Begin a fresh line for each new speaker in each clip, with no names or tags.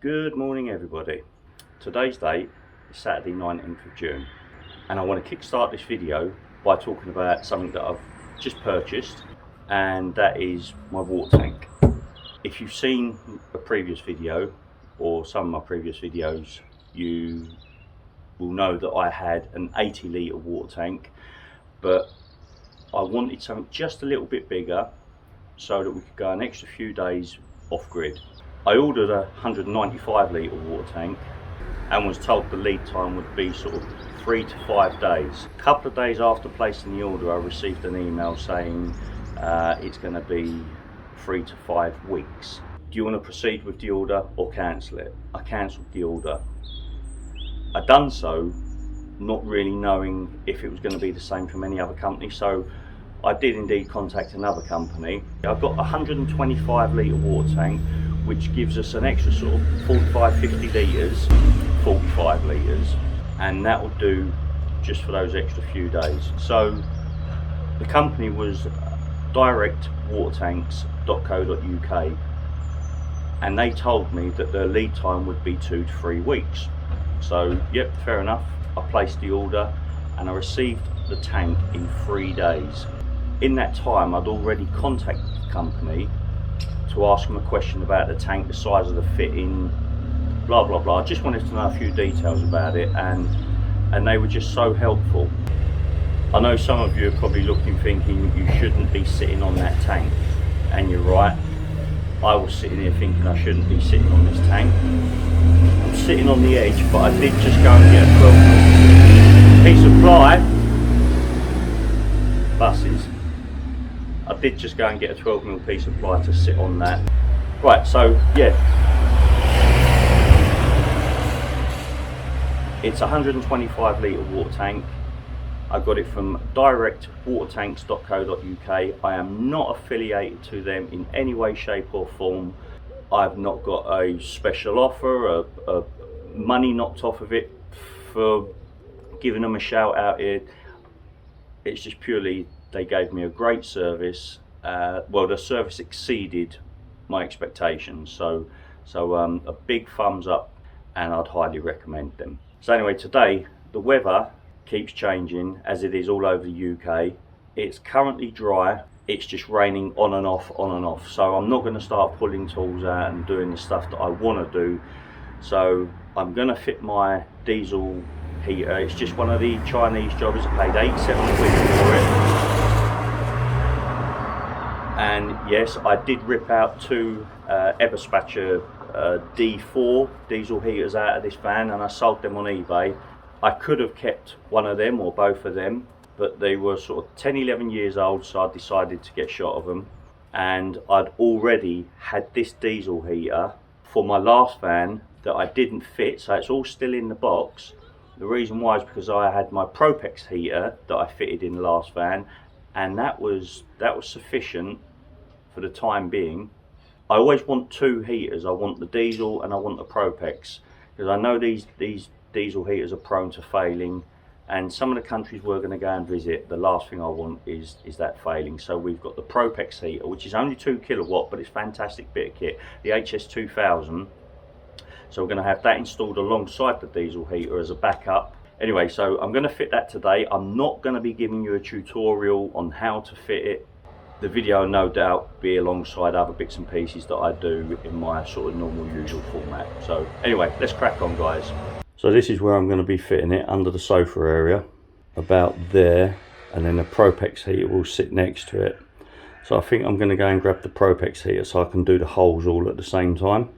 Good morning everybody. Today's date is Saturday 19th of June and I want to kickstart this video by talking about something that I've just purchased, and that is my water tank. If you've seen a previous video or some of my previous videos, you will know that I had an 80 litre water tank, but I wanted something just a little bit bigger so that we could go an extra few days off grid. I ordered a 195 litre water tank and was told the lead time would be sort of 3 to 5 days. A couple of days after placing the order, I received an email saying it's going to be 3 to 5 weeks. Do you want to proceed with the order or cancel it? I cancelled the order. I done so not really knowing if it was going to be the same from any other company, so I did indeed contact another company. I've got a 125 litre water tank, which gives us an extra sort of 45-50 litres, 45 litres, and that will do just for those extra few days. So the company was directwatertanks.co.uk, and they told me that the lead time would be 2 to 3 weeks. So yep, fair enough. I placed the order and I received the tank in 3 days. In that time, I'd already contacted the company to ask them a question about the tank, the size of the fitting, blah blah blah. I just wanted to know a few details about it, and they were just so helpful. I know some of you are probably looking thinking you shouldn't be sitting on that tank, and you're right. I was sitting here thinking I shouldn't be sitting on this tank. I'm sitting on the edge, but I did just go and get a 12mm piece of ply. Buses. I did just go and get a 12mm piece of ply to sit on that. Right, so yeah, it's a 125 litre water tank. I got it from directwatertanks.co.uk. I am not affiliated to them in any way, shape or form. I've not got a special offer, a money knocked off of it for giving them a shout out here. It's just purely they gave me a great service. Well, the service exceeded my expectations, so a big thumbs up, and I'd highly recommend them. So anyway, today the weather keeps changing, as it is all over the UK. It's currently dry. It's just raining on and off, on and off. So I'm not going to start pulling tools out and doing the stuff that I want to do. So I'm going to fit my diesel heater. It's just one of the Chinese jobs. I paid 87 quid for it. And yes, I did rip out two Eberspacher D4 diesel heaters out of this van, and I sold them on eBay. I could have kept one of them or both of them, but they were sort of 10-11 years old, so I decided to get shot of them. And I'd already had this diesel heater for my last van that I didn't fit, so it's all still in the box. The reason why is because I had my Propex heater that I fitted in the last van, and that was sufficient for the time being. I always want two heaters. I want the diesel and I want the Propex, because I know these diesel heaters are prone to failing, and some of the countries we're going to go and visit, the last thing I want is that failing. So we've got the Propex heater, which is only 2 kilowatt, but it's a fantastic bit of kit, the HS2000. So we're going to have that installed alongside the diesel heater as a backup. Anyway, so I'm going to fit that today. I'm not going to be giving you a tutorial on how to fit it. The video, no doubt, be alongside other bits and pieces that I do in my sort of normal usual format. So anyway, let's crack on, guys. So this is where I'm going to be fitting it, under the sofa area, about there, and then the Propex heater will sit next to it. So I think I'm going to go and grab the Propex heater so I can do the holes all at the same time.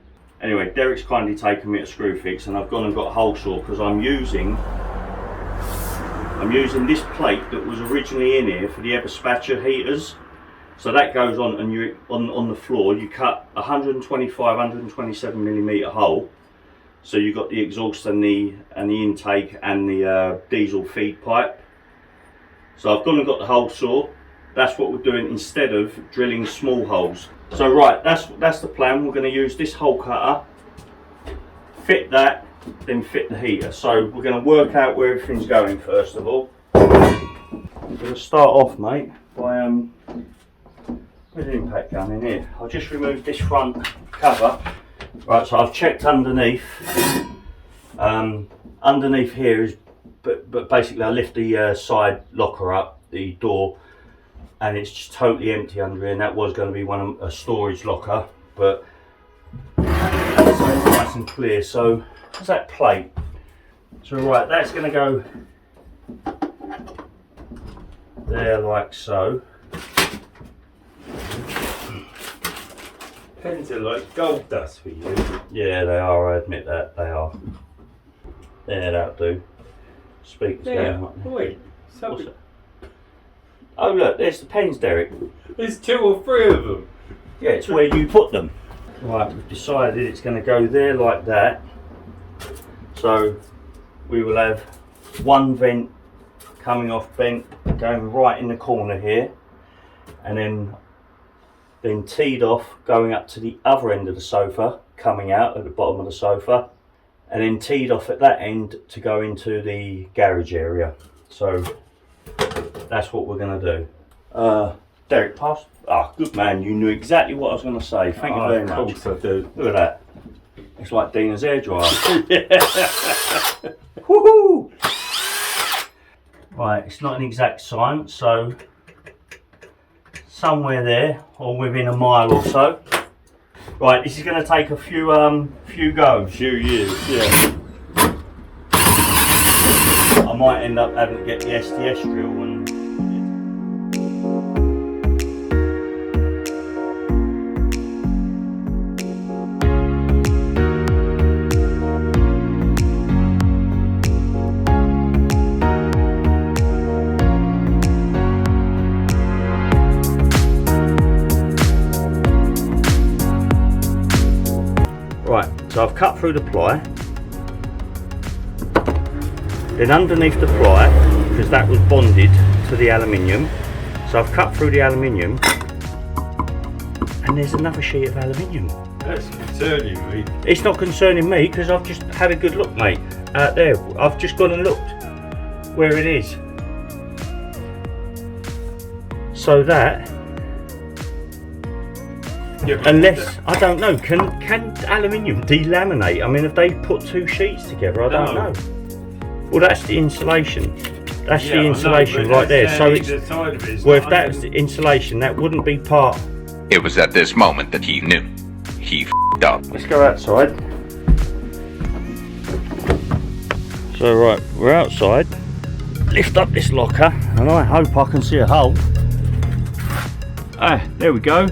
Anyway, Derek's kindly taken me a screw fix, and I've gone and got a hole saw, because I'm using this plate that was originally in here for the Eberspacher heaters. So that goes on, and you on the floor you cut 127mm hole. So you've got the exhaust and the intake and the diesel feed pipe. So I've gone and got the hole saw. That's what we're doing instead of drilling small holes. So right, that's the plan. We're going to use this hole cutter, fit that, then fit the heater. So we're going to work out where everything's going first of all. I'm going to start off, mate, by with an impact gun in here. I'll just remove this front cover Right, so I've checked underneath. Underneath here is, but basically I lift the side locker up, the door, and it's just totally empty under here. And that was going to be a storage locker, but so it's nice and clear. So what's that plate? So right, that's going to go there like so.
Pens are like gold dust for you.
Yeah, they are, I admit that, they are. There, that'll do. Speakers
Yeah,
going right there.
wait.
What's it? Oh look, there's the pens, Derek.
There's 2 or 3 of them.
Yeah, it's where you put them. Right, we've decided it's going to go there like that. So we will have one vent coming off bent, going right in the corner here, and then teed off going up to the other end of the sofa, coming out at the bottom of the sofa, and then teed off at that end to go into the garage area. So that's what we're going to do. Derek, pass. Ah, good man, you knew exactly what I was going to say. Thank you very much.
Of course I do.
Look at that. It's like Dina's hairdryer. Woohoo! Right, it's not an exact science, so somewhere there, or within a mile or so. Right, this is going to take a few goes.
Few years, yeah.
I might end up having to get the STS drill and. Right, so I've cut through the ply, then underneath the ply, because that was bonded to the aluminium, so I've cut through the aluminium, and there's another sheet of aluminium.
That's concerning me.
It's not concerning me, because I've just had a good look, mate, out there. I've just gone and looked where it is. So that,
Yeah,
unless, I don't know, can aluminium delaminate? I mean, if they put 2 sheets together, I don't know. Well, that's the insulation. That's the insulation right there. So it's, well, if that's the insulation, that wouldn't be part.
It was at this moment that he knew. He f***ed up.
Let's go outside. So right, we're outside. Lift up this locker, and I hope I can see a hole. Ah, there we go.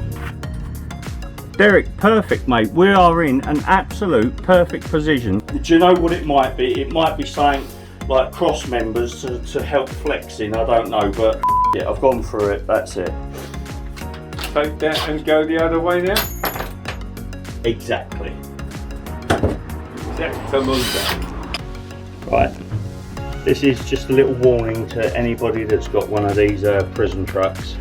Derek, perfect, mate. We are in an absolute perfect position. Do you know what it might be? It might be something like cross members to help flexing. I don't know, but yeah, I've gone through it. That's it.
Take that and go the other way now?
Exactly. Right. This is just a little warning to anybody that's got one of these prison trucks.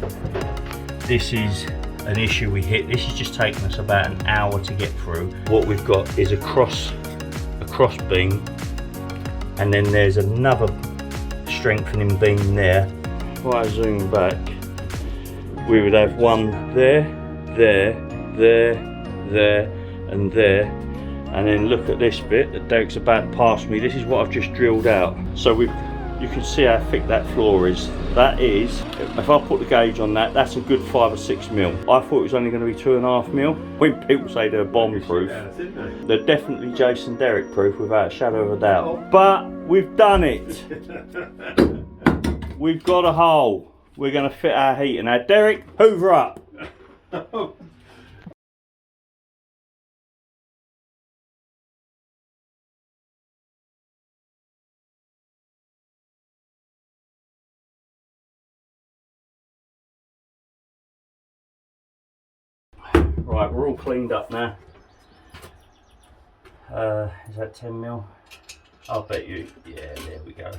This is an issue we hit. This has just taken us about an hour to get through. What we've got is a cross beam, and then there's another strengthening beam there. If I zoom back, we would have one there, and there, and then look at this bit that Derek's about to pass me. This is what I've just drilled out. So you can see how thick that floor is. That is, if I put the gauge on that, that's a good 5 or 6 mil. I thought it was only going to be 2.5 mil. When people say they're bomb proof, they're definitely Jason Derek proof without a shadow of a doubt. But we've done it. We've got a hole. We're going to fit our heater. Now Derek, hoover up. Right, we're all cleaned up now. Is that 10 mil? I'll bet you, yeah, there we go.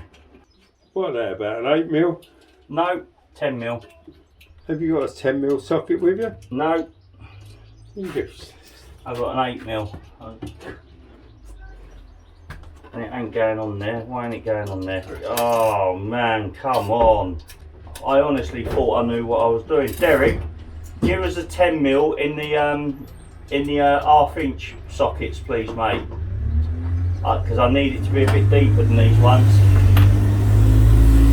What are they, about an 8 mil?
No, 10 mil.
Have you got a 10 mil socket with you?
No,
Yes.
I've got an 8 mil. And it ain't going on there. Why ain't it going on there? Oh man, come on. I honestly thought I knew what I was doing. Derek, give us a 10 mil in the in the 1/2 inch sockets, please, mate. Because I need it to be a bit deeper than these ones.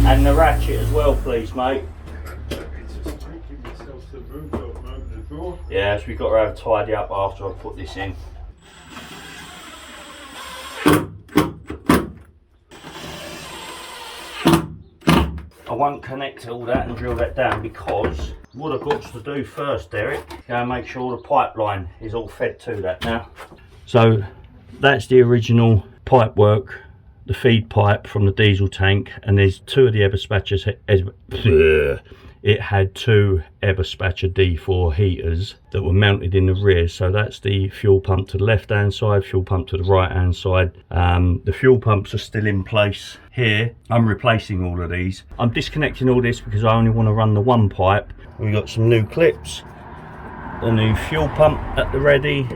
And the ratchet as well, please, mate. Yeah, so we've got to have a tidy up after I put this in. I won't connect all that and drill that down because what I've got to do first, Derek, go and make sure the pipeline is all fed to that now. So that's the original pipe work, the feed pipe from the diesel tank, and there's two of the Eberspachers. It had two Eberspacher D4 heaters that were mounted in the rear. So that's the fuel pump to the left hand side, fuel pump to the right hand side. The fuel pumps are still in place here. I'm replacing all of these. I'm disconnecting all this because I only want to run the one pipe. We've got some new clips, a new fuel pump at the ready,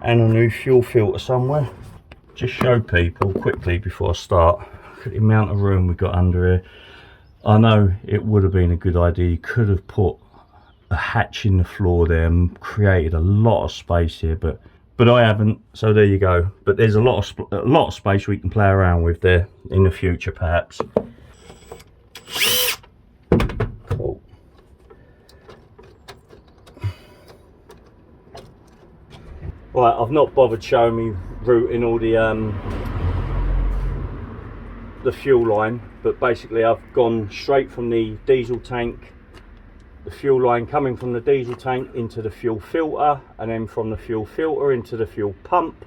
and a new fuel filter somewhere. Just show people quickly before I start. Look at the amount of room we've got under here. I know it would have been a good idea. You could have put a hatch in the floor there and created a lot of space here, but I haven't. So there you go. But there's a lot of space we can play around with there in the future, perhaps. Cool. Right, I've not bothered showing me routing all the fuel line, but basically I've gone straight from the diesel tank, the fuel line coming from the diesel tank into the fuel filter, and then from the fuel filter into the fuel pump,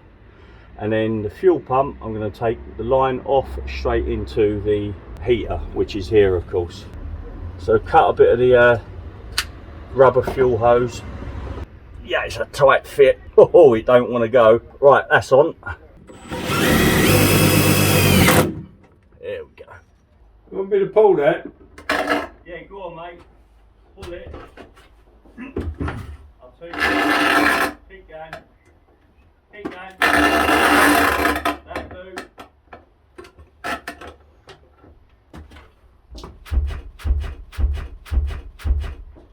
and then the fuel pump I'm going to take the line off straight into the heater, which is here of course. So cut a bit of the rubber fuel hose. Yeah, it's a tight fit. Oh, it don't want to go. Right, that's on. There we go.
You want me to pull that?
Yeah, go on, mate. Pull it. I'll tell you. Keep going. Keep going. That'll do.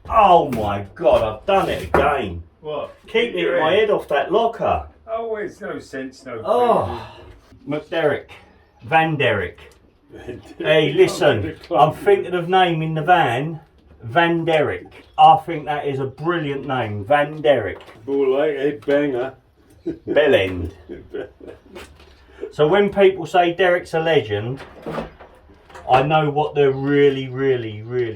Oh my God, I've done it again.
What?
Keeping my head off that locker.
Oh, it's no sense, no.
Oh, McDerrick, Van Derrick. Hey, listen, I'm thinking of naming the van Van Derrick. I think that is a brilliant name, Van Derrick.
Ball like head banger.
Bell end. So when people say Derrick's a legend, I know what they're really,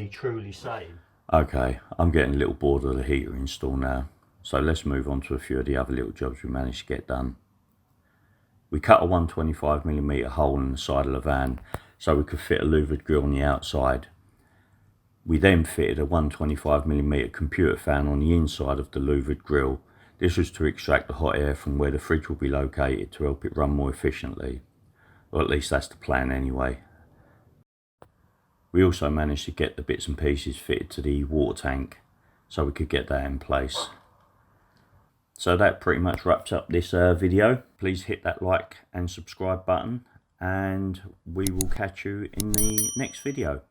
truly saying. Okay, I'm getting a little bored of the heater install now. So let's move on to a few of the other little jobs we managed to get done. We cut a 125mm hole in the side of the van so we could fit a louvered grill on the outside. We then fitted a 125mm computer fan on the inside of the louvered grill. This was to extract the hot air from where the fridge will be located to help it run more efficiently. Or at least that's the plan anyway. We also managed to get the bits and pieces fitted to the water tank so we could get that in place. So that pretty much wraps up this video. Please hit that like and subscribe button, and we will catch you in the next video.